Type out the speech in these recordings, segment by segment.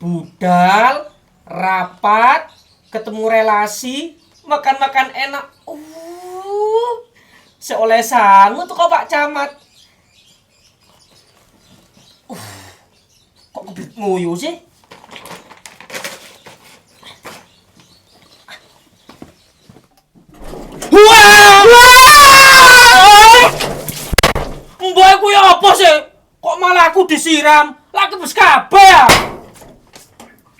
Budal, rapat, ketemu relasi, makan-makan enak. Seoleh sangu tuh kok Pak Camat. Kok kebelet nguyu sih? Mbak aku ya apa sih? Kok malah aku disiram? Lagi bes kabeh ya?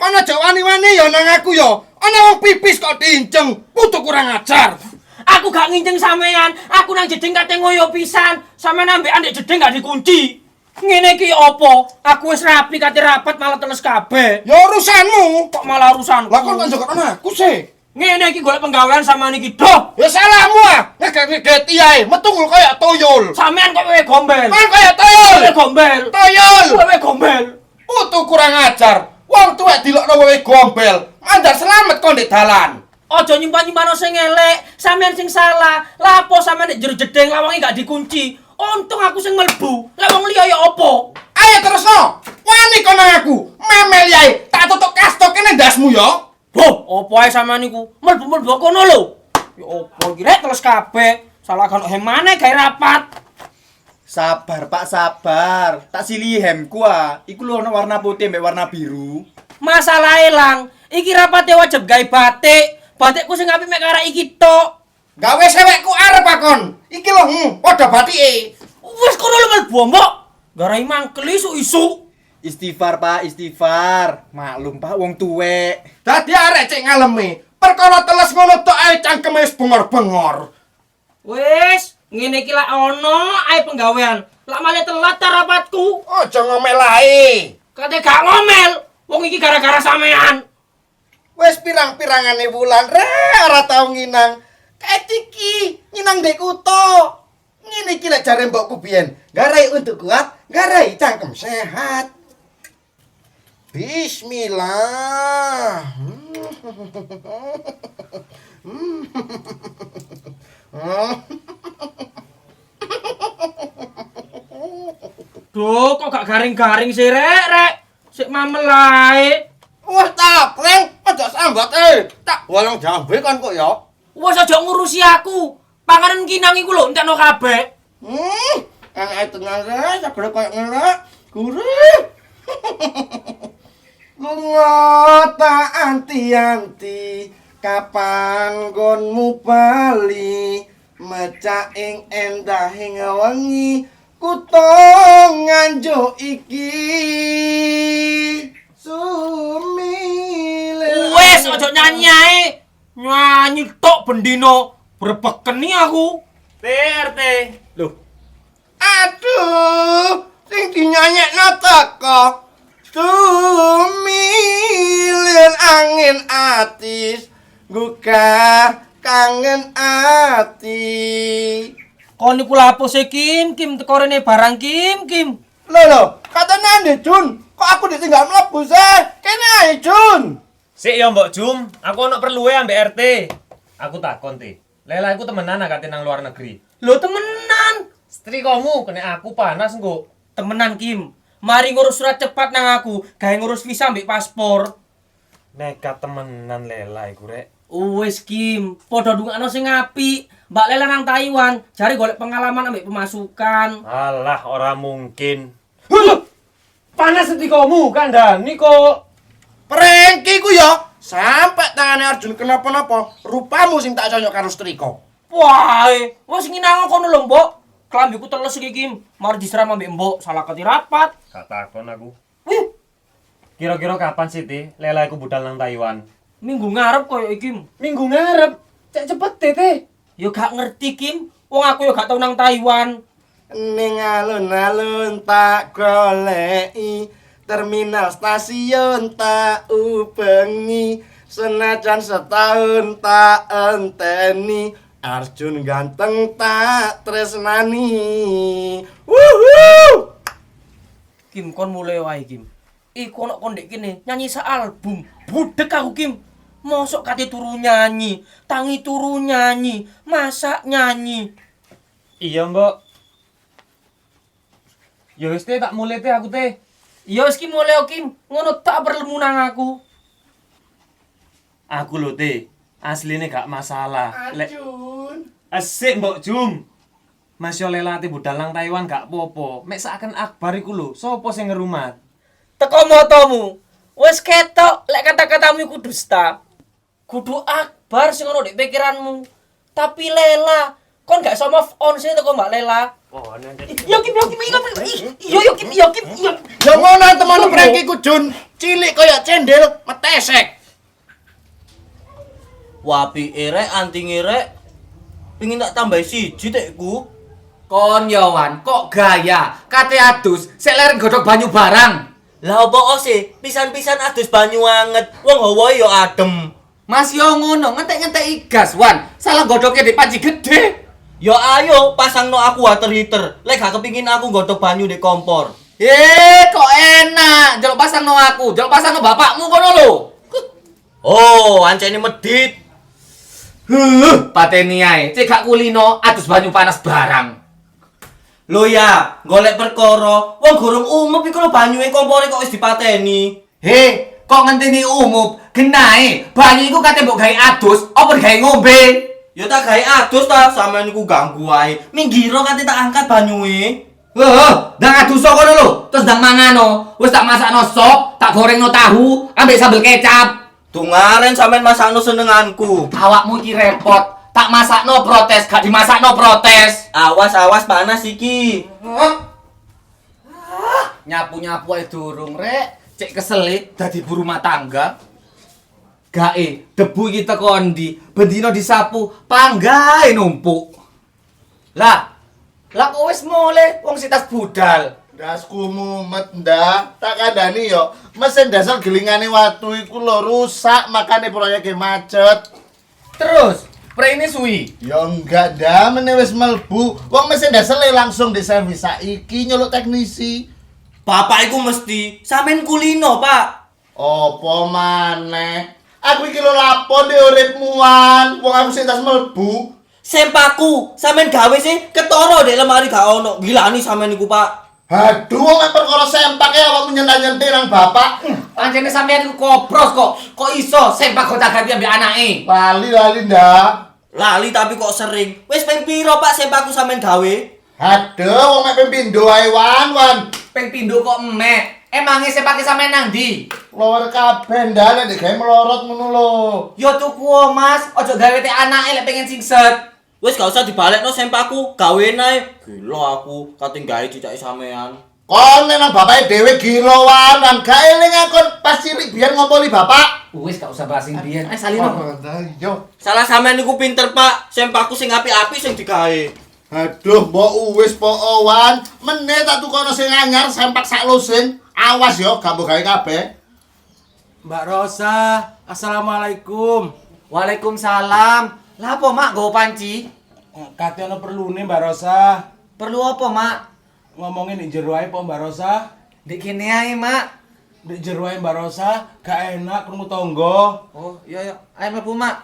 Kan aja wani-wani ya nang aku ya. Ana wong pipis kok diinceng. Kudu kurang ajar. Aku gak nginceng sampean. Aku nang jeding kate ngoyo pisan. Sampean ambek andek jeding gak dikunci. Ngene iki apa? Aku wis rapi kate rapat malah teles kabeh. Ya urusanmu. Kok malah urusanku? Lah kok njokok aku sih? Ngene iki golek penggawean sama niki doh. Ya salahmu ah. Ngeget iyae, metu kaya tuyul. Sampean kok wewe gombel. Kan kaya tuyul. Wewe gombel. Tuyul. Wewe gombel. Putu kurang ajar. Wong tuwek dilokno wewe gombel. Mandar selamat kon di dalan. Aja nyimpan-nyimpan sing elek. Sampean sing salah. Lapo sampean nek jero jedeng lawange gak dikunci. Untung aku sing mlebu. Lah wong liya ya apa? Ayo terusno. Wani kon nang aku. Memel yae. Tak tutuk kastok kene ndasmu ya. Boh, apa ae sampean niku? Mlebu-mlebu kono lho. Ya apa iki rek terus kabeh. Salah kan hemane gawe rapat. Sabar Pak, sabar. Tak silihi hemku ah. Iku lho ana warna putih mbek warna biru. Masalah elang. Iki rapate wajib gawe batik. Batikku sing apik mek karek iki tok. Gawe sewekku arep akon. Iki lho, padha batike. Wis kono lho mlebu mbok. Garai mangkel isu-isu. Istighfar Pak, istighfar. Maklum Pak wong tuwek. Dadi arek cek ngalemi. Perkara teles ngono tok ae cangkeme wis bengor-bengor. Wis, ngene iki lak ono ae penggawean. Lak malah telat ta rapatku. Aja ngomel ae. Kate gak ngomel. Wong iki gara-gara sampean. Wis pirang-pirangane wulan ora tau nginang. Kayak iki nginang ndek kuto. Ngene iki lek jare mbokku biyen. Garai untuk kuat, garai cangkem sehat. Bismillah. Duh, kok gak garing-garing sih, Rek? Sik mamel ae. Wah, tapreng, aja sambat tak bolong jambe kan kok ya. Wes aja ngurusi aku. Panganan kinang iku lho entekno kabeh. Enak tenan rek, saged koyo ngene. Gurih. Lunga tak anti-anti, kapan gonmu bali, mecak ing endahing wengi, kutha Nganjuk iki. Sumile. Wes aja nyanyi ae. Nyanyi tok bendino brebekeni aku. RT. Loh, Aduh, sing dinyanyekno teko. Sumilin angin atis, gugah kangen ati. Kon niku lapo sih Kim teko rene barang Kim. Lho, katanya ande Jun, kok aku ditinggal mlebu sih? Kene ae Jun. Sik ya Mbok Jum, aku ono perluwe ambek RT. Aku takon ti. Lela iku temenan kate nang luar negeri. Lho temenan. Setrikamu kena aku panas engko. Temenan Kim. Mari ngurus surat cepat nang aku, gawe ngurus visa ambek paspor. Nekat temenan Lela iku rek. Wes Kim, padha ndungakno sing apik. Mbak Lela nang Taiwan, jare golek pengalaman ambek pemasukan. Alah, ora mungkin. Panas setrikamu kandhani kok. Prengki ku ya, sampai tangane Arjun kenapa-napa, rupamu sing tak cocok karo setrika. Wah, wes nginang kono lho, Mbok. Klambiku teles iki Kim. Mari disiram ambek Mbok, salah kati rapat. Gak takon aku. Wih, Kira-kira kapan sih ti Lela iku budal nang Taiwan? minggu ngarep koyo iki. Minggu ngarep. Cek cepet teh. Yo gak ngerti Kim. Wong aku yo gak tau nang Taiwan. Ning alun-alun tak goleki, terminal stasiun tak ubengi, senajan setahun tak enteni, Arjun ganteng tak tresnani. Wuhu! Kim kon mulai wae Kim. Iku ono kon ndek kene nyanyi album. Budek aku Kim. Mosok kate turu nyanyi, tangi turu nyanyi, masak nyanyi. Iya, Mbok. Ya wis teh tak mulai teh aku teh. Ya wis ki mulai Kim, ngono tak perlu nang aku. Aku lho Te, asline gak masalah. Lek Acun. asik Mbok Jum. Mas yo lelate budal nang Taiwan gak popo. Mek saken Akbar iku lho, sapa sing ngerumat? Teko motomu. Wis ketok lek kata-katamu iku dusta. Kudu Akbar sing ono di pikiranmu. Tapi Lela, kon gak iso move on sih teko Mbak Lela. Oh, nanti. Yo Kim, Kim. Ya ngono teman prek iku Jun. Cilik kaya cendel metesek. Wapi erek anti ngerek pingin tak tambah siji tekku. Kon Yowan, kok gaya? Kate adus, sik leren godhog banyu barang. Lah opo sih pisan-pisan adus banyu anget wong hawa yo adem. Mas yo ngono, ngentek-ngentek gas, Wan. Salah godhognya di panci gede. Yo ayo pasangno aku water heater lek gak kepingin aku godhog banyu di kompor. Kok enak. Jaluk pasangno aku, jaluk pasangno bapakmu kono lho. Oh ancene medit. Pateni ae, cek gak kulino adus banyu panas barang. Lho ya, golek perkara wong gorong umup iku lho banyune kompore kok wis dipateni. Kok ngenteni umup? Genahe, banyu iku kate mbok gawe adus, apa gawe ngombe? Ya tak gawe adus ta, sampean niku ganggu ae. Minggiro kate tak angkat banyune. Ndang adus kono lho, terus ndang mangano. Wis tak masakno sop, tak gorengno tahu, ambek sambel kecap. Tungaren sampean masakno senenganku. Awakmu iki repot. Tak masakno protes, gak dimasakno protes. Awas panas iki. Nyapu-nyapu ae durung, Rek. Cek keselit dadi ibu rumah tangga. Gae, debu iki teko ndi? Bendino disapu, panggae numpuk. Lah kok wis mulai wong sitas budal. Dasku mumet ndak, tak kandani yo. Mesin dasar gelingane watu iku lho rusak, makane proyeknya macet. Terus, pre ini suwi. Ya enggak dah, meneh wis melbu. Wong mesin dasar langsung diservis saiki nyeluk teknisi. Bapak iku mesti sampean kulino, Pak. Apa maneh? Aku iki lho lapon di uripmuan. Wong aku sing tas melbu. Sempaku, sampean gawe sih ketara dek lemari gak ono. Gilani sampean iku, Pak. Aduh, wong mek perkara sempak ya awakmu nyentak-nyentik nang bapak. Pancene sampean iku kopros kok. Kok iso sempak gonta-ganti ambek anake? Lali ndak. Lali tapi kok sering. Wis ping piro, Pak, sempaku sampean gawe? Aduh, wong mek pindho ae wan. Peng pindho kok emek. Emangnya sepake sampean nang ndi? Lowar kabeh ndak nek gawe melorot ngono lho. Yo tuku Mas, ojo gawe te anake lek pengen singset. Wis gak usah dibalekno sempaku, gawean ae. Gila aku, kating gawe cicake sampean. Kon nang bapake dhewe gilowan, lan gak eling akon pas cilik biyen ngompoli bapak. Wis gak usah bahas sing biyen. Salino. Yo. Salah sampean niku pinter, Pak. Sempaku sing api-api sing digawe. Aduh, mbok wis po wan. Meneh tak tukono sing anyar sempak sak lusin. Awas yo, gak mbok gawe kabeh. Mbak Rosa, assalamualaikum. Waalaikumsalam. Lah apa mak nggo panci? Kate ono perlune Mbak Rosa. Perlu apa mak? Ngomongin di jero ae po Mbak Rosa. Dik kene ae mak. Di jero ae Mbak Rosa, gak enak krungu tangga. Oh iya iya, ayo mlebu mak.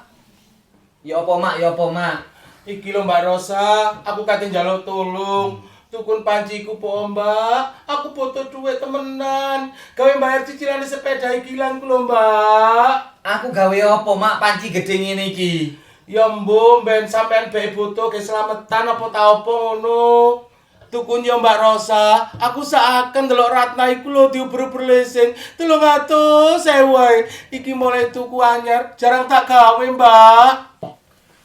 Ya apa mak, ya apa mak? Iki lho Mbak Rosa, aku kate njaluk tulung. Tukun panciku po Mbak, aku butuh duit temenan. Gawe bayar cicilan sepeda iki lan ku lho Mbak. Aku gawe apa mak panci gede ngene iki? Ya mbok ben sampean bae butuh keselamatan apa ta apa ngono. Tukun ya Mbak Rosa, aku seakan delok Ratna iku lho diuber-uber leasing 300.000. Iki mulai tuku anyar, jarang tak gawe, Mbak.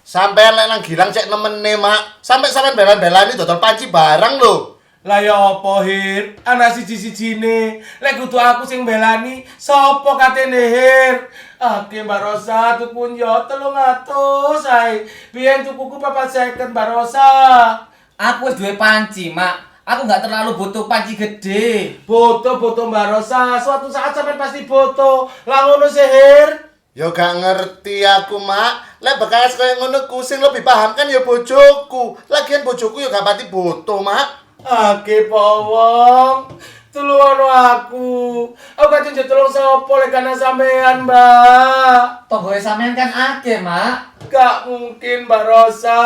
Sampeyan lek nang Gilang cek nemene, Mak. Sampeyan belan-belani dodol panci barang lho. Lah ya apa Hir? Ana siji-sijine. Lek kudu aku sing belani, sapa katene Hir? Oke Mbak Rosa, tukun yo 300 ae. Biyen tukuku 4.50 Mbak Rosa. Aku wis duwe panci, Mak. Aku nggak terlalu butuh panci gede. Boto-boto Mbak Rosa, suatu saat sampean pasti boto. Lah ngono sih, Hir. Yo gak ngerti aku, Mak. Lek bekas kaya ngono ku sing lebih paham kan ya bojoku. Lagian bojoku yo gak pati boto, Mak. Oke, Powong. Tuluan aku. Aku kan tulung sapa lek kana sampean, Mbak. Tonggoe sampean kan akeh, Mak. Gak mungkin, Mbak Rosa.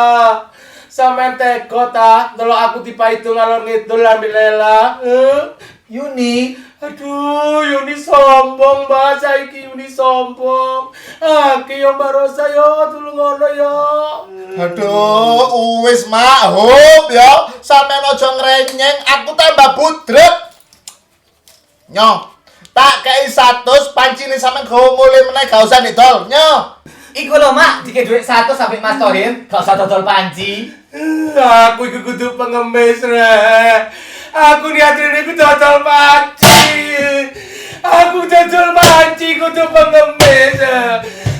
Sampean tega ta delok aku dipaitu ngalor ngidul ambil Lela. Yuni, Aduh, Yuni sombong, Mbak. Saiki Yuni sombong. Aki yo Mbak Rosa yo, tulung ngono yo. Aduh, wis mak, hop ya. Sampeyan aja ngrenyeng, aku tambah budrek. Nyo, tak kei 100 pancine sampean go mulai meneh gak usah didol. Nyo. Iku lho mak, dikei duit 100 sampai Mas Tohir, gak usah dodol panci. Aku iku kudu pengemis, Rek. Aku niatine iku dodol panci. Aku dodol panci kudu pengemis.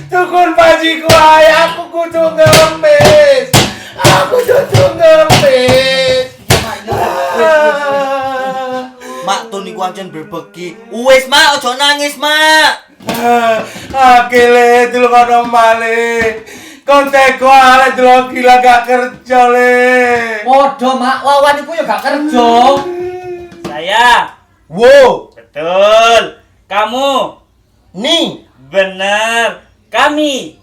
Tukun panci ku ae aku kudu ngemis. Aku kudu ngemis. Mak tuh niku ancen berbeki. Wis mak, ojo nangis mak. Akile dulu kono malih. Kontekku ale dulu gila gak kerja le. Podo mak, Wawan iku yo gak kerja. Saya. Wo, Betul. Kamu. ni Benar. Kami.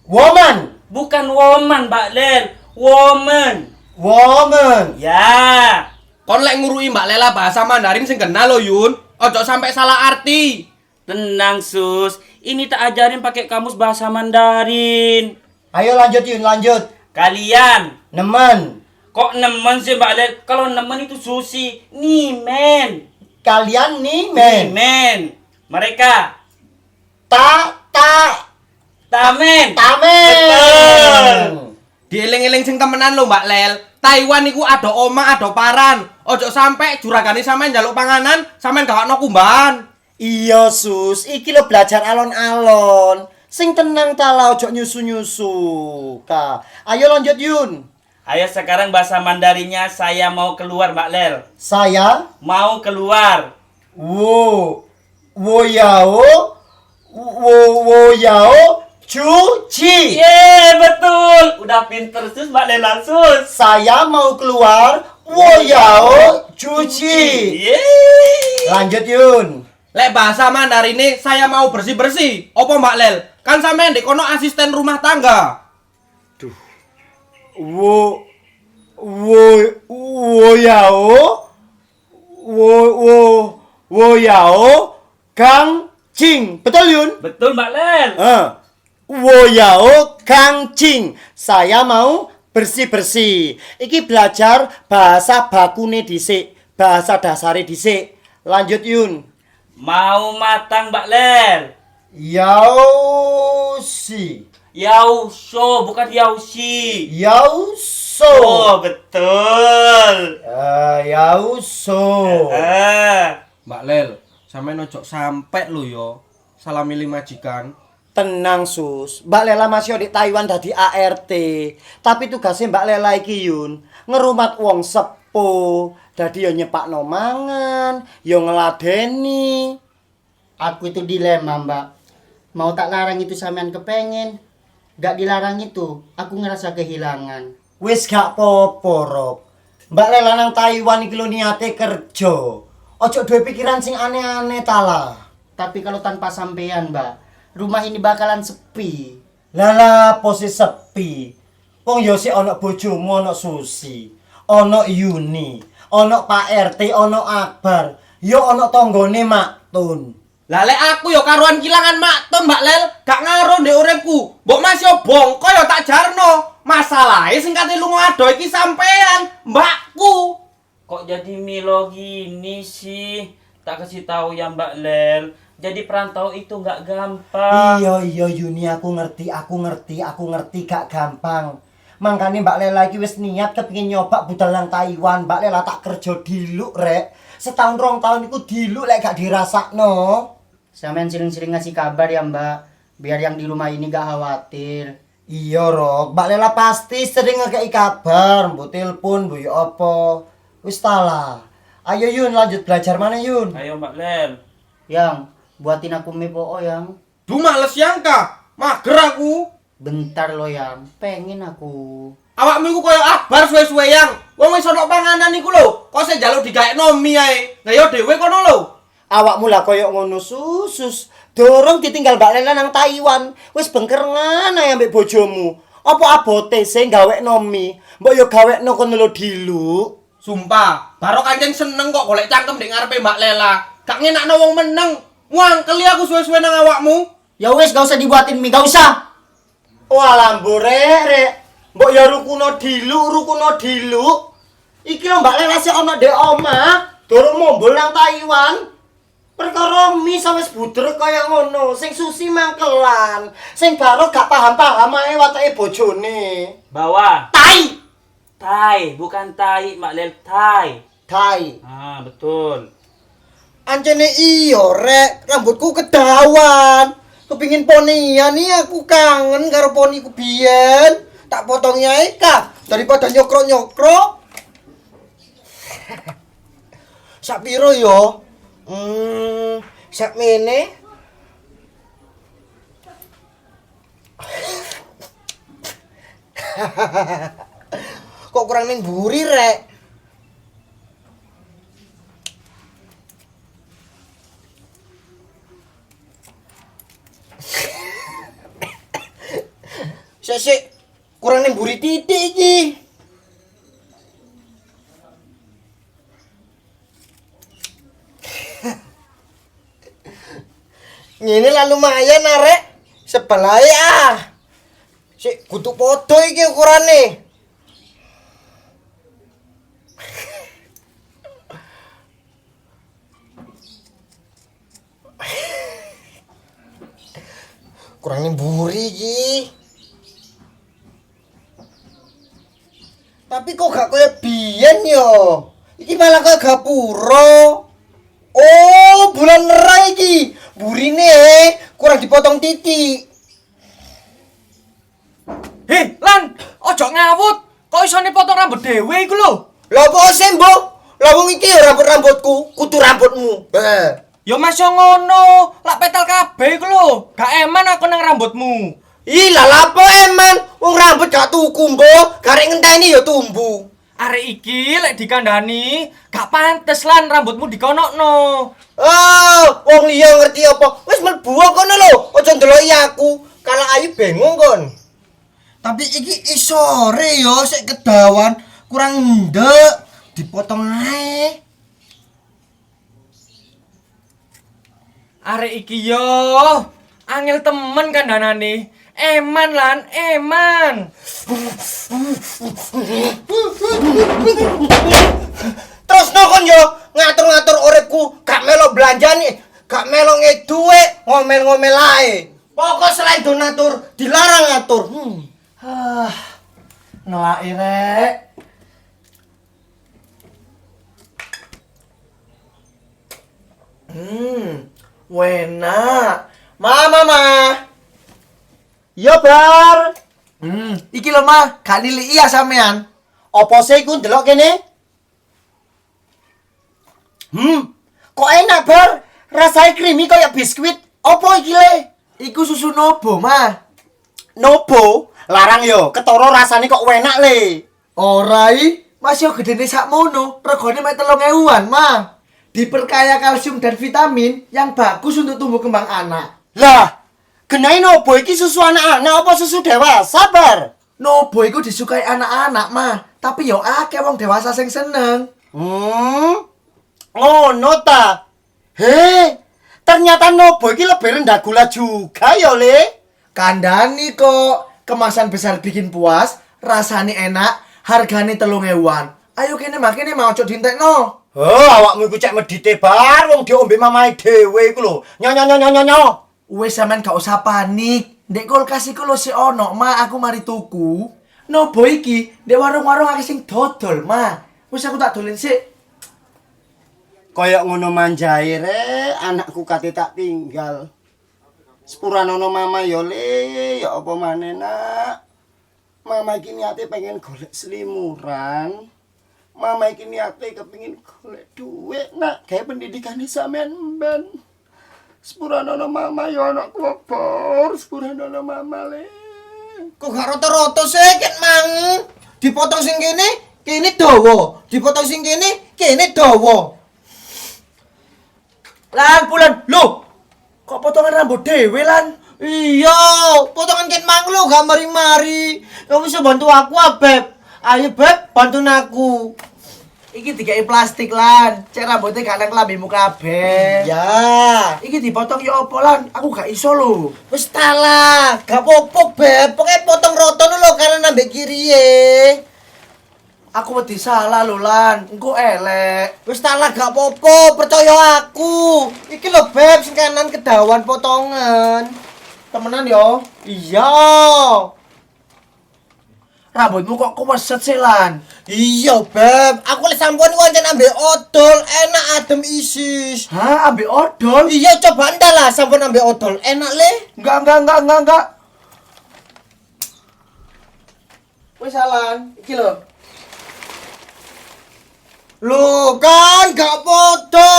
woman, Bukan woman, Mbak Lel. Woman. woman. Ya. Kon lek ngurui Mbak Lela bahasa Mandarin sing kena lo Yun. Ojo sampai salah arti. Tenang, Sus. Ini tak ajarin pakai kamus bahasa Mandarin. Ayo lanjut Yun, lanjut. Kalian. Nemen, Kok nemen sih, Mbak Lel? Kalau nemen itu Susi. Nimen. kalian nih men. Nimen. Mereka. Tamen. Tamen. Betul. Dieling-eling sing temenan lo Mbak Lel. Taiwan iku ada omah, ada paran. Ojo sampai juragane sampean njaluk panganan, sampean gak ono kumbahan. Iya sus, iki lo belajar alon-alon. Sing tenang tala ojo nyusu-nyusu. Ka. Ayo lanjut Yun. Ayo sekarang bahasa Mandarinnya saya mau keluar, Mbak Lel. Saya Mau keluar. wo yao cuci. Betul. Udah pinter, Sus, Mbak Lela, Sus. Saya mau keluar wo yao cuci. Yeay. Lanjut Yun. Lek bahasa Mandarine saya mau bersih-bersih. Opo Mbak Lel? Kan sampean di kono asisten rumah tangga. wo yao kang cing. Betul Yun? Betul, Mbak Lel. Wo yao kang cing. Saya mau bersih-bersih. Iki belajar bahasa bakune dhisik, bahasa dasare dhisik. Lanjut Yun. Mau matang, Mbak Lel. Yao si. Yausho, bukan Yaushi. Yao so. Oh, betul. Yao so. Mbak Lel, sampean ojo sampai lo yo. Salah milih majikan. Tenang sus, Mbak Lela masih di Taiwan dadi ART. Tapi tugasnya Mbak Lela iki Yun, ngerumat wong sepuh, dadi yo nyepakno mangan, yo ngeladeni. Aku itu dilema, Mbak. Mau tak larang itu sampean kepengen. Gak dilarang itu, aku ngerasa kehilangan. Wis gak popo, Rob. Mbak Lela nang Taiwan iki lho niate kerja. Ojo duwe pikiran sing aneh-aneh tala. Tapi kalau tanpa sampean, Mbak, rumah ini bakalan sepi. Lala posi sepi. Wong yo sik ana bojomu, ana Susi, ana Yuni, ana Pak RT, ana Akbar, yo ana tanggane Maktun. Lah lek aku yo karuan kilangan Maktun Mbak Lel, gak ngaruh ndek uripku. Mbok Mas yo bongko yo tak jarno. Masalahe sing kate lunga ado iki sampean, mbakku. Kok jadi Milo gini sih? Tak kasih tahu ya, Mbak Lel. Jadi perantau itu nggak gampang. Iya Yuni, aku ngerti gak gampang. Makanya Mbak Lela iki wis niat kepengin nyoba budal nang Taiwan. Mbak Lela tak kerja diluk rek. Setahun 2 tahun iku diluk lek gak dirasakno. Sampean sering-sering ngasih kabar ya, Mbak. Biar yang di rumah ini gak khawatir. Iya Rok, Mbak Lela pasti sering ngekei kabar, mbok telepon, mbok yo apa. Wis tala. Ayo Yun lanjut belajar mana Yun? Ayo, Mbak Lel. Yang, buatin aku mie poo yang. Duh males yang kah? Mager aku. Bentar lo yang, pengen aku. Awakmu iku koyo Akbar suwe-suwe yang. Wong wis ana panganan iku lho. Kok sing njaluk digaekno mie ae. Lah yo dhewe kono lho. Awakmu lah koyo ngono susus. Dorong ditinggal Mbak Lela nang Taiwan. Wis bengkerengan ae ambek bojomu. Apa abote sing gawekno mie? Mbok yo gawekno kono lho diluk. Sumpah, baru kanjeng seneng kok golek cangkem ndek ngarepe Mbak Lela. Gak ngenakno wong meneng. Wangkel aku suwe-suwe nang awakmu. Ya wis gak usah dibuatin mie, gak usah. Walah rek. Mbok ya rukuno dilu. Iki lho Mbak Lela sik ana ndek omah, durung mombol nang Taiwan. Perkara mie wis budrek kaya ngono, sing susi mangkelan, sing baru gak paham-paham ae watake bojone. Bawa. Tai, Tai, bukan tai, Mbak Lel, tai. tai. Ah, betul. Ancene iyo rek, rambutku kedawan. Kepingin ponian nih aku kangen karo poniku biyen. Tak potong ae kah daripada nyokro-nyokro. Sak piro yo? Sak mene. Kok kurang ning buri rek? Sik kurang ning buri titik iki. Ngene lah lumayan arek. Sebelah ah. Sik kudu podo iki ukurane. Kurang ning buri iki. Tapi kok gak kaya biyen yo. Iki malah kaya gapura. Oh, bulan rai iki. Burine kurang dipotong titik. Hei, Lan, ojo ngawut. Kok iso potong rambut dhewe iku lho? Lah apa sih, Mbok? Lah wong iki ya rambutku, kudu rambutmu. Ya masya ngono, lak petel kabeh iku lho. Gak eman aku nang rambutmu. Ih, lah lapo eman? Wong rambut gak tuku, Mbok. Garek ngenteni ya tumbuh. Arek iki lek dikandani, gak pantes Lan rambutmu dikonokno. Oh, wong liya ngerti apa? Wis mlebu kono lho. Aja ndeloki aku. Kalau ayu bingung kon. Tapi iki isore yo sik kedawan, kurang ndek. Dipotong ae. Arek iki yo angel temen kandhanane. Eman Lan, eman. Terus no kon yo ngatur-ngatur uripku, gak melo belanjani, gak melo ngeduwe, ngomel-ngomel ae. Pokok selain donatur, dilarang ngatur. Ngelaki rek. Enak. Mama. Yo bar. Iki lho mah, gak niliki ya sampean. Apa sih iku ndelok kene? Kok enak bar? Rasanya creamy kayak biskuit. Apa iki le? Iku susu Nobo mah. Nobo? Larang yo, ketara rasane kok enak le. Ora i, masih yo gedene sakmono. Regane mek 3.000-an mah. Diperkaya kalsium dan vitamin yang bagus untuk tumbuh kembang anak. Lah, genai Nobo iki susu anak-anak apa susu dewasa, Bar? Nobo iku disukai anak-anak mah, tapi yo akeh wong dewasa sing seneng. Ngono ta? He, ternyata Nobo iki lebih rendah gula juga ya, Le. Kandani kok, kemasan besar bikin puas, rasane enak, hargane 3.000-an. Ayo kene makene mau ojo dintekno. Oh, awakmu iku cek medite bar, wong diombe mamae dhewe iku lho. Nyo. Wes sampean gak usah panik. Ndek kulkas iku lho sik ono, Ma, aku mari tuku. Nobo iki ndek warung-warung akeh sing dodol, Ma. Wes aku tak dolen sik. Kayak ngono manjae re, anakku kate tak tinggal. Sepuranono mama yo le, ya apa maneh nak. Mama iki niate pengen golek selimuran. Mama iki niate kepengin golek duit nak, gawe pendidikan sampean ben. Sepuranono mama yo anakku obor, sepuranono mama le. Kok gak rata-rata sih ket mang. Dipotong sing kene dawa. Dipotong sing kene dawa. Lan bulan, lho. Kok potongan rambut dhewe lan? Iya, potongan ket mang lho gak mari-mari. Kamu bisa bantu aku, Beb. Ayo Beb, bantu aku. Iki dikai plastik lan, cek rambutnya gak nang lambimu kabeh. Ya. Iki dipotong ya apa lan? Aku gak iso lho. Wis talah, gak popok Beb. Pokoke potong roton lho kanan ambek kiri ye. Aku wedi salah lho lan, engko elek. Wis talah gak popo, percaya aku. Iki lho Beb sing kanan kedawan potongan. Temenan yo. Iya. Rambutmu kok keweset sih lan? Iya Beb, aku lek sampean ku ancen ambek odol, enak adem isis. Hah, ambek odol? Iya coba ndak lah sampean ambek odol, enak le. Enggak. Wis salan, iki lho. Lho kan gak podo.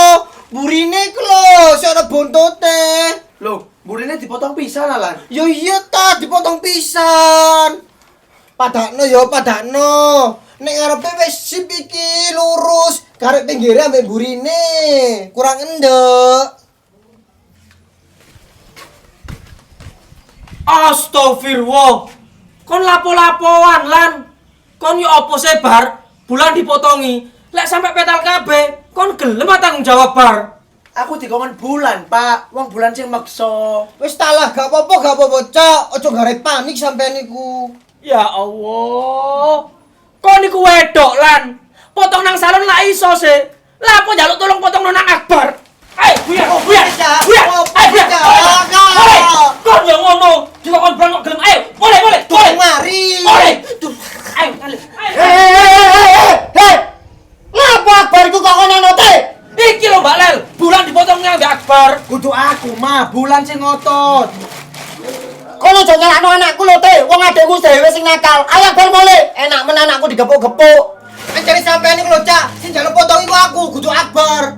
Burine iku lho, sing ana bontote. Lho, burine dipotong pisan lan. Yo iya ta dipotong pisan. Padakno yo padakno. Nek ngarepe wis sip iki lurus, garek pinggire ambek burine. Kurang endek. Astagfirullah. Kon lapo-lapoan lan. Kon yo opo sebar? Bulan dipotongi. Lek sampai petal kabeh, kon gelem tanggung jawab bar. Aku dikongkon bulan, Pak. Wong bulan sing maksa. Wis talah gak apa-apa, Cok. Ojo garek panik sampean niku. Ya Allah. Kon niku wedok lan. Potong nang salon lah iso sih. Lah apa njaluk tolong potong nang Akbar? Ayo, buyar. Kon yo ngono. Dikongkon bulan kok gelem. Ayo, boleh. Tolong mari. Boleh. Ayo. Hei. Ngapa Akbar iku kok ono te? Iki lho Mbak Lel, bulan dipotong nang Mbak Akbar. Kudu aku mah, bulan sing ngotot. Kono aja nyalakno anakku lho te, wong adekku dhewe sing nakal. Ayo Akbar mule, enak men anakku digepuk-gepuk. Mencari sampean iku lho, Cak. Sing njaluk potong iku aku, kudu Akbar.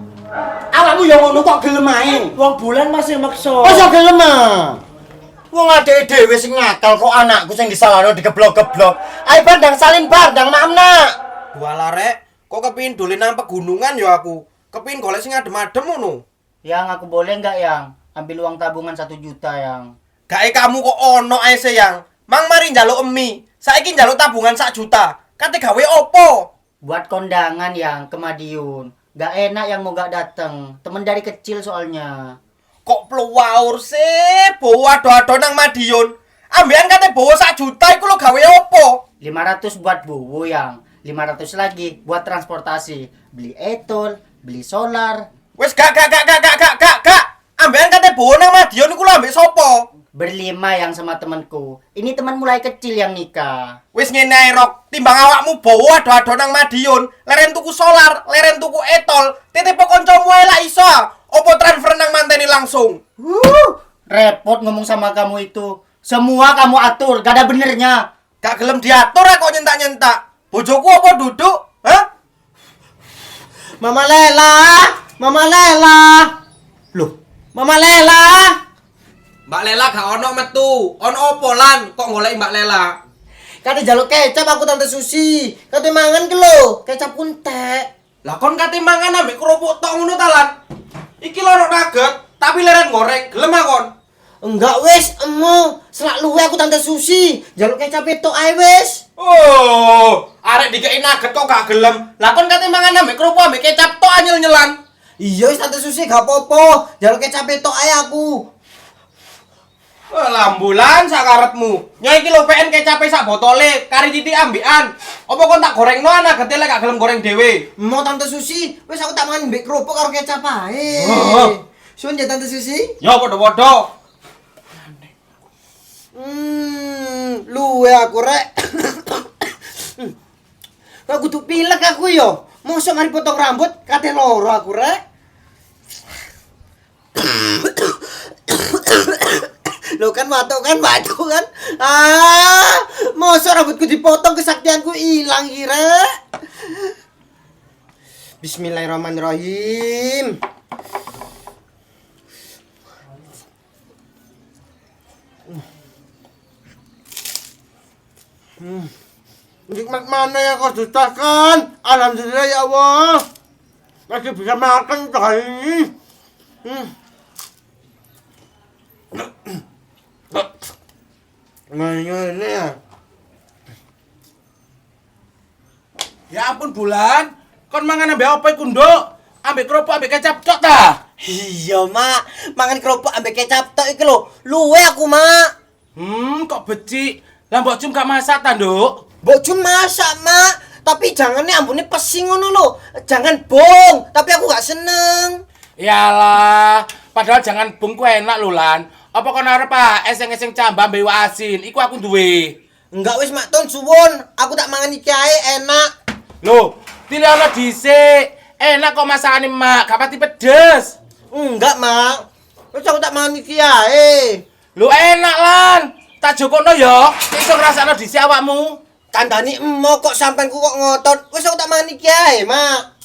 Awakmu yo ngono kok gelem ae. Wong bulan masih maksa. Masa gelem ah? Wong adeke dhewe sing nakal kok anakku sing disalahno digeblok-geblok. Ayo bandang salin bandang makna. Walah rek, kok kepingin dolen nang pegunungan yo aku. Kepingin golek sing adem-adem ngono. Yang aku boleh enggak yang ambil uang tabungan 1 juta yang. Gae kamu kok ono ae sih yang. Mang mari njaluk emi. Saiki njaluk tabungan 1 juta. Kate gawe opo? Buat kondangan yang ke Madiun. Gak enak yang mau gak dateng. Temen dari kecil soalnya. Kok pluwaur sih? Bawa ado-ado nang Madiun. Ambekan kate bawa 1 juta iku lo gawe opo? 500 buat bowo yang. 500 lagi buat transportasi. Beli etol, beli solar. Wes gak. Ambekan kate bawa nang Madiun iku lo ambek sopo? Berlima yang sama temanku. Ini teman mulai kecil yang nikah. Wis ngene ae Rok, timbang awakmu bawa ado-ado nang Madiun, leren tuku solar, leren tuku etol, titip kancamu ae lah iso. Opo transfer nang manteni langsung? Repot ngomong sama kamu itu. Semua kamu atur, gak ada benernya. Gak gelem diatur kok nyentak-nyentak. Bojoku apa duduk? Hah? Mama Lela. Loh, Mama Lela. Mbak Lela gak ono metu. Ono opo lan kok golek Mbak Lela? Kate jaluk kecap aku Tante Susi. Kate mangan ke lo, kecap kuntek. Lah kon kate mangan ambek kerupuk tok ngono ta lan? Iki loro nugget, tapi leren goreng. Gelem akon? Enggak wes, emo. Selak luwe aku Tante Susi. Jaluk kecap itu ae wes. Oh, arek dikei nugget kok gak gelem. Lah kon kate mangan ambek kerupuk ambek kecap tok anyel-nyelan. Iya wis Tante Susi gak apa-apa. Jaluk kecap itu ae aku. Lambulan sakarepmu. Nyai iki lho PN kecape sak botole, kari titik ambekan. Apa kon tak gorengno ana gete lek gak gelem goreng dhewe. Mau Tante Susi, wis aku tak mangan mbek kerupuk karo kecap ae. Suwun ya Tante Susi. Ya padha-padha. Luwe aku rek. Kok kudu pilek aku yo. Mosok mari potong rambut kate loro aku rek. Lo kan batuk kan. Mosok rambutku dipotong kesaktianku hilang kira. Bismillahirrahmanirrahim. Nikmat mana yang kau dustakan? Alhamdulillah ya Allah. Masih bisa makan untuk hari ini. Ini ya. Ya ampun Bulan, Kon mangan ambek apa iku, Nduk? Ambek kerupuk ambek kecap tok ta? Iya, Mak. Mangan kerupuk ambek kecap tok iki lho. Luwe aku, Mak. Kok becik. Lah mbok Jum gak masak ta, Nduk? Mbok Jum masak, Mak. Tapi jangan nih ambune pesing ngono lho. Jangan bong, tapi aku gak seneng. Yalah, padahal jangan bung ku enak lho, Lan. Apa kon arep eseng-eseng cambah mbek iwak asin? Iku aku duwe. Enggak wis, Mak Ton suwun. Aku tak mangan iki ae enak. Loh, tiliono dhisik. Enak kok masakane Mak, gak pati pedes. Enggak, Mak. Wis aku tak mangan iki ae. Lu enak, Lan. Tak jokono ya. Iso ngrasakno dhisik awakmu. Kandhani emo kok sampeanku kok ngotot. Wis aku tak mangan iki ae, Mak.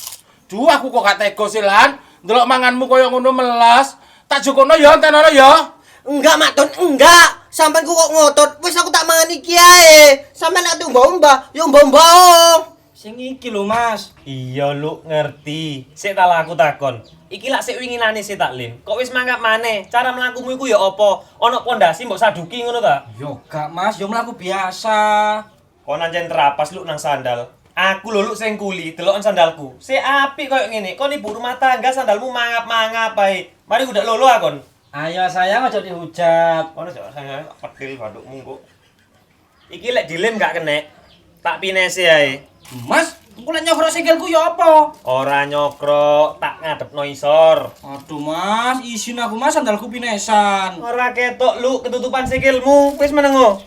Duh, aku kok gak tega sih, Lan. Ndelok manganmu koyo ngono melas. Tak jokono ya, entenono ya. Enggak, Mak Ton, enggak. Sampeanku kok ngotot. Wis aku tak mangan iki ae. Sampeyan nek umbah-umbah, ya umbah-umbah. Sing iki lho, Mas. Iya lu ngerti. Sik tak aku takon. Iki lak sik winginane sik tak Lim. Kok wis mangkap maneh? Cara mlakumu iku ya apa? Ana pondasi mbok saduki ngono ta? Yo gak, Mas, yo mlaku biasa. Kon ancen terapas lu nang sandal. Aku lho lu sing kuli, deloken sandalku. Sik apik koyo ngene. Kon ibu rumah tangga sandalmu mangap-mangap ae. Mari udah lolo akon. Ayo sayang aja dihujat. Ono jek saya pedil badukmu kok. Iki lek dilem gak kenek. Tak pinesi ae. Mas, aku lek nyokro sikilku ya apa? Ora nyokro, tak ngadepno isor. Aduh, Mas, isin aku Mas sandalku pinesan. Ora ketok lu ketutupan sikilmu. Wis menengo.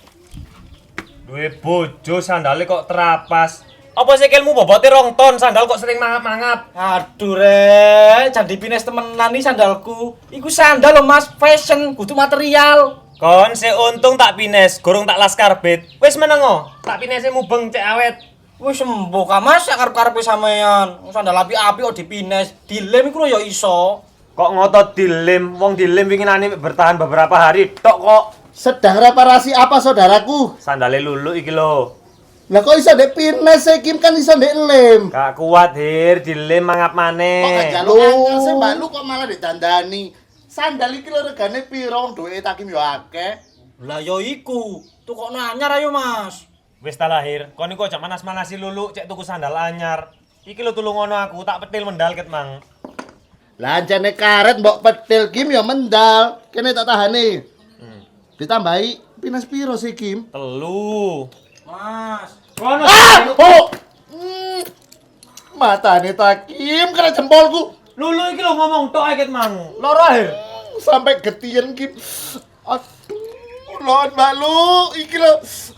Duwe bojo sandale kok terapas. Apa sikilmu bobote 2 ton sandal kok sering mangap-mangap? Aduh, Rek, jan dipines temenan nih sandalku. Iku sandal lho, Mas, fashion, kudu material. Kon sik untung tak pines, gorong tak las karbit. Wis menengo, tak pinese mubeng cek awet. Wis sembuh ka Mas, sak karep-karepe sampean. Sandal api-api kok dipines, dilem iku lho ya iso. Kok ngotot dilem? Wong dilem winginane bertahan beberapa hari tok kok. Sedang reparasi apa saudaraku? Sandale lulu iki lho. Lah kok iso ndek pines sih Kim kan iso ndek lem. Gak kuat Hir, dilem mangap Kok gak maneh. jaluk angel sih Mbak lu kok malah ditandani. Sandal iki lho regane piro duwe takim yo akeh. Lah ya iku, tukokno anyar ayo Mas. Wis ta lahir, kon iku aja manas-manasi lulu cek tuku sandal anyar. Iki lho tulungono aku, tak petil mendal ket mang. Lah ancene karet mbok petil Kim yo mendal. Kene tak tahane. Ditambahi pines piro sih Kim? 3. Mas, Kono. Oh! Matane takim kena jempolku. Lulu iki lho ngomong tok ae ket mang. Loro Hir. Sampai getien Kim. Aduh, lon Mbak Lu, iki lho.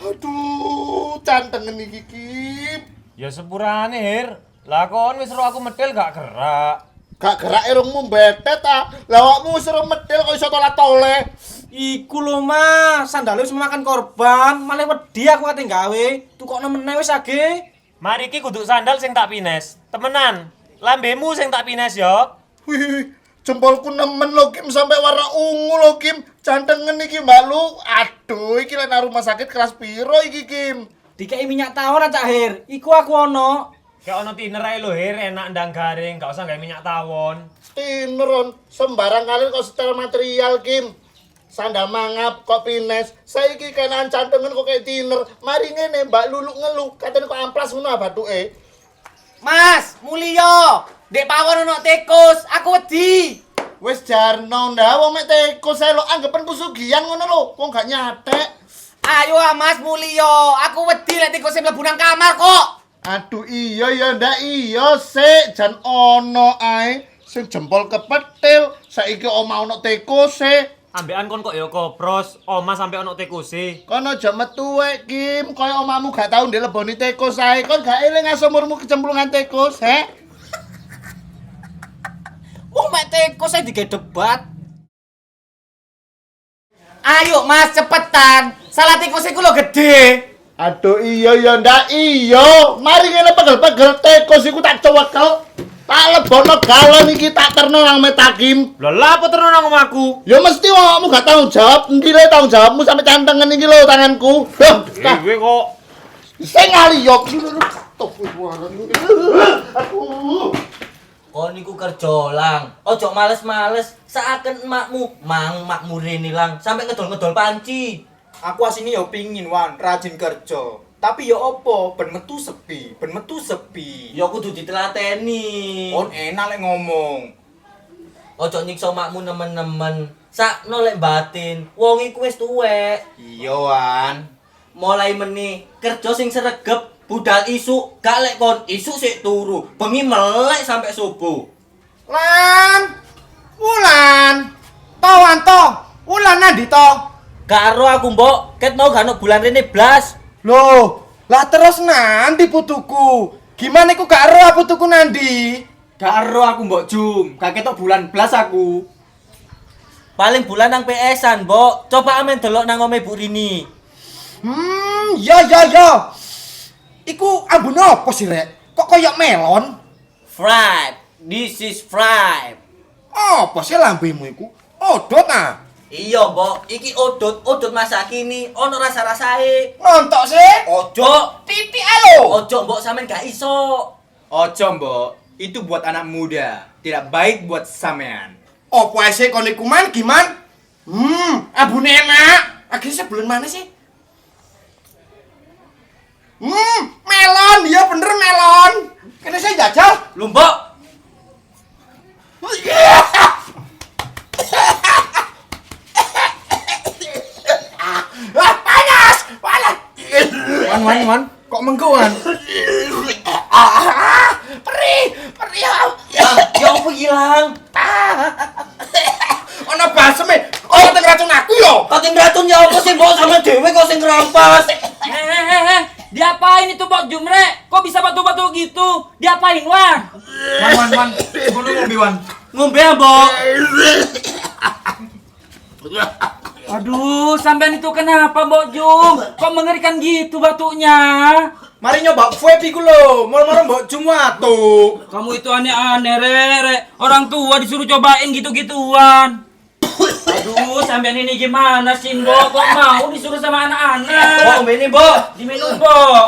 Aduh, cantengen iki Kim. Ya sepurane Hir. Lah kon wis ro aku metil gak gerak. Gak gerak irungmu betet ta. Lah awakmu wis ora medel kok iso tolak-toleh. iku lho Mas, sandale wis memakan korban, malah wedi aku kate gawe. Tukokno meneh wis age. Mari iki kudu sandal sing tak pines. Temenan. Lambemu sing tak pines yo. Wih, jempolku nemen lho Kim sampai warna ungu lho Kim. Cantengen iki Mbak Lu. Aduh, iki lek nang rumah sakit kelas piro iki Kim? Dikei minyak tawon Cak Hir. Iku aku ono. Kayak ono tiner ae lho Hir, enak ndang garing, gak usah gawe minyak tawon. Tineron, sembarang kali kok setel material Kim. Sandal mangap kok pines. Saiki kenaan cantengen kok kayak tiner. Mari ngene Mbak Lulu ngeluh, katanya kok amplas ngono batuke. Mas, Mulyo. Dek pawon ono tikus, aku wedi. Wis jarno ndak wong mek teko saya lo anggapan pesugihan ngono lho, wong gak nyatek. Ayo Mas Mulyo, aku wedi lek tikus mlebu nang kamar kok. Aduh iya ya ndak iya sik jan ono ae sing jempol kepetil saiki omah ono tekose. Ambekan kon kok ya kopros, oma sampe ono tekuse. Kon aja metu wek Kim, kaya omahmu gak tau ndek leboni tekos ae. Kon gak eling asumurmu kecemplungan tekos, he? Wong mek tikus ae digedebat. Ayo Mas cepetan. Salah tikus iku lho gede. Aduh iya ya ndak iya. Mari ngene pegel-pegel tekos iku tak cewekel. Tak lebono galon iki tak terno nang metakim. Lha lha apa terus nang omahku? Ya mesti wongmu gak tanggung jawab. Endi le tanggung jawabmu sampe cantengen iki lho tanganku. Loh, Kowe kok sing ngali yo. Aduh. Kon niku kerja lang. Ojo males-males. Seaken emakmu, mang makmu rene lang sampai ngedol-ngedol panci. Aku asine yo pingin wan rajin kerja. Tapi ya opo, ben metu sepi. Ya kudu ditelateni. On enak lek ngomong. Ojo nyiksa makmu nemen-nemen. Sakno lek batin, wong iku wis tuwek. Iya, Wan. Mulai meneh kerja sing sregep, budal isuk, gak lek kon isuk sik turu, bengi melek sampai subuh. Lan, Wulan, Wulan nandi to? Karo aku mbok, ket mau gak ono bulan rene blas. Loh, lah terus nanti putuku. Gimana ku gak ero putuku nandi? Gak ero aku mbok Jum, gak ketok bulan blas aku. Paling bulan nang PS-an, mbok. Coba amen delok nang ome Bu Rini. Ya. Iku ambune apa sih, Rek? Kok koyo melon? Fried. This is fried. Apa sih lambemu iku? Odot ah. Iya, mbok. Iki odot masa kini ono rasa-rasae. Nontok sih. Ojo, Titik alo. ojo mbok sampean gak iso. Ojo, Mbok. Itu buat anak muda, tidak baik buat sampean. Apa sih kon iku man gimana? Ambune enak. Akhirnya sebelum mana sih? Melon, iya bener melon. Kene saya jajal. Lho, mbok. Panas. Wan, kok menggoan? Perih. Ya apa hilang? Ono baseme. Oh, teng racun aku yo. Kating racun ya apa sih, mbok sampean dhewe kok sing ngrampas. Diapain itu Bok Jumre? Kok bisa batu-batu gitu? Diapain, Wan? Wan. Ngono ngombe, Wan. Ngombe, mbok. Aduh, sampean itu kenapa, Bok Jum? Kok mengerikan gitu batunya? Mari nyoba vape iku lho, moro-moro mbok Jum watu. Kamu itu aneh-aneh, Rek. Orang tua disuruh cobain gitu-gituan. Aduh, sampean ini gimana sih, Mbok? Kok mau disuruh sama anak-anak? Mbok ngombe ini, mbok. Diminum, Mbok.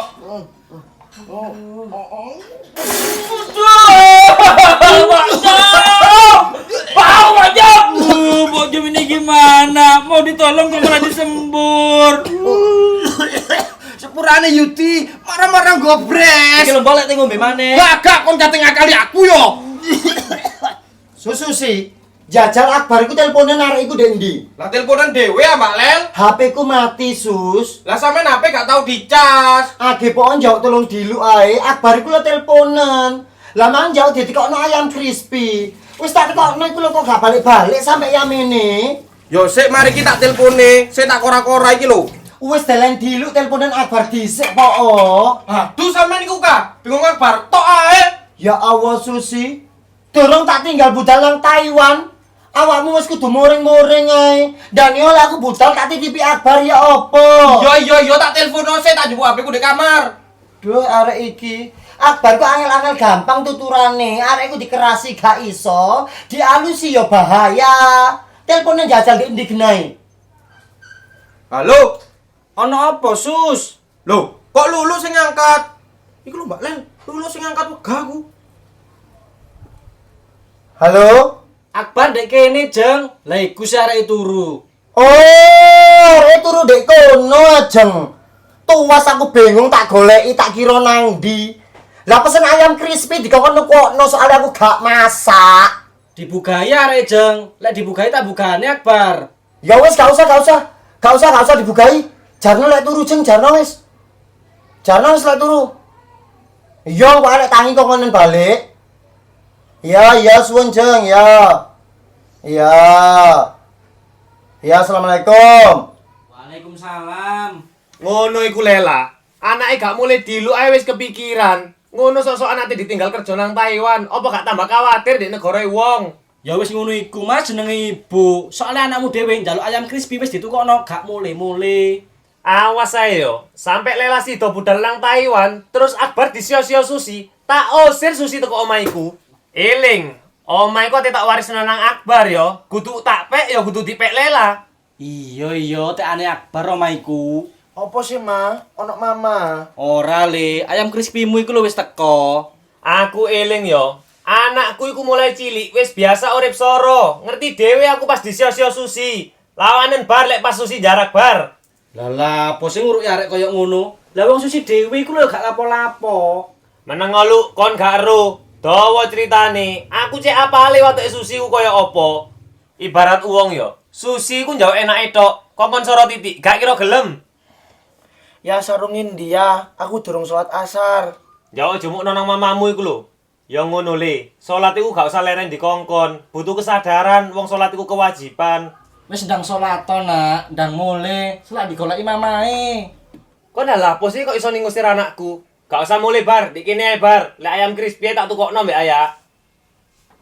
Bau, Bok Jum! Bok Jum ini gimana? Mau ditolong kok malah disembur. Sepurane Yuti, marah-marah gobres. Iki lho mbok lek ngombe maneh. Gak kon jate ngakali aku yo. Susu sih. Jajal Akbar iku teleponan arek iku ndek ndi? Lah teleponan dhewe ya, Mbak Lel. HP ku mati, Sus. Lah sampean HP gak tau dicas. Age pokon jauh tolong dilu ae. Akbar iku lho teleponan. Lah mang jauh ditekokno ayam crispy. Wis tak tekokno iku lho kok gak balik-balik sampe yamene. Yo sik mari kita telpone. Sik tak kora-kora iki lho. Wis dalan dilu teleponan Akbar dhisik pokok. Aduh sampean iku Kak, bingung kabar tok ae. Ya Allah Susi. Durung tak tinggal budal nang Taiwan. Awakmu wis kudu moring-moring ae. Dan yo aku budal tak titipi Akbar ya opo? Yo tak telepono sik tak njupuk HP ku di kamar. Duh arek iki. Akbar kok angel-angel gampang tuturane. Arek iku dikerasi gak iso, dialusi yo bahaya. Teleponnya jajal di endi genahe. Halo. Ono apa, Sus? Loh, kok Lulu sing ngangkat? Iku lho Mbak Lel, Lulu sing ngangkat wegah aku. Halo? Akbar dek kene, Jeng. Lah iku si arek turu. Oh, arek turu dek kono, Jeng. Tuwas aku bingung tak goleki tak kira nang ndi. Lah pesen ayam crispy dikokno-kokno soalnya aku gak masak. Dibugai arek, Jeng. Lek dibugai tak bugane Akbar. Ya wis gak usah dibugai. Jarno lek turu Jeng, jarno wis. Jarno wis lek turu. Iya, kok arek tangi kok ngonen balik. Ya, suwun Jeng, ya. Ya, assalamualaikum. Waalaikumsalam. Ngono iku Lela. Anake gak mulai dilu ae wis kepikiran. Ngono sok-sokan ate ditinggal kerja nang Taiwan. Apa gak tambah khawatir di negara wong? Ya wis ngono iku, Mas, jenenge ibu. Soale anakmu dhewe njaluk ayam crispy wis ditukokno gak mule-mule. Awas ae yo. Sampai Lela sido budal nang Taiwan, terus Akbar disio-sio Susi. Tak usir Susi teko omahku. Eling, omahku ate tak waris nang Akbar yo. Kudu tak pek yo kudu dipek Lela. Iya, tekane Akbar omahku. Apa sih, Ma? Ono mama. Ora le, ayam crispymu iku lho wis teko. Aku eling yo. Anakku iku mulai cilik wis biasa urip soro. Ngerti dhewe aku pas disio-sio Susi. Lawanen bar lek pas Susi jarak bar. Lah apa sing nguruk arek koyo ngono? Lah wong Susi dhewe iku lho gak lapo-lapo. Meneng lu kon gak ero. Dawa critane, aku cek apale watuke Susi ku kaya apa. Ibarat uwong yo, Susi ku njawab enake tok, kongkon soro titik, gak kira gelem. Ya sarungin dia, aku durung sholat asar. Njawab jumuk nang mamamu iku lho. Ya ngono le, salat iku gak usah leren dikongkon, butuh kesadaran wong salat iku kewajiban. Wis ndang salat to, Nak, ndang mulai, selak digoleki mamae. Kon lah apa sih kok iso ngusir anakku? Gak usah mulai bar, dikene ae bar. Lek ayam crispy tak tukokno mbek ayah.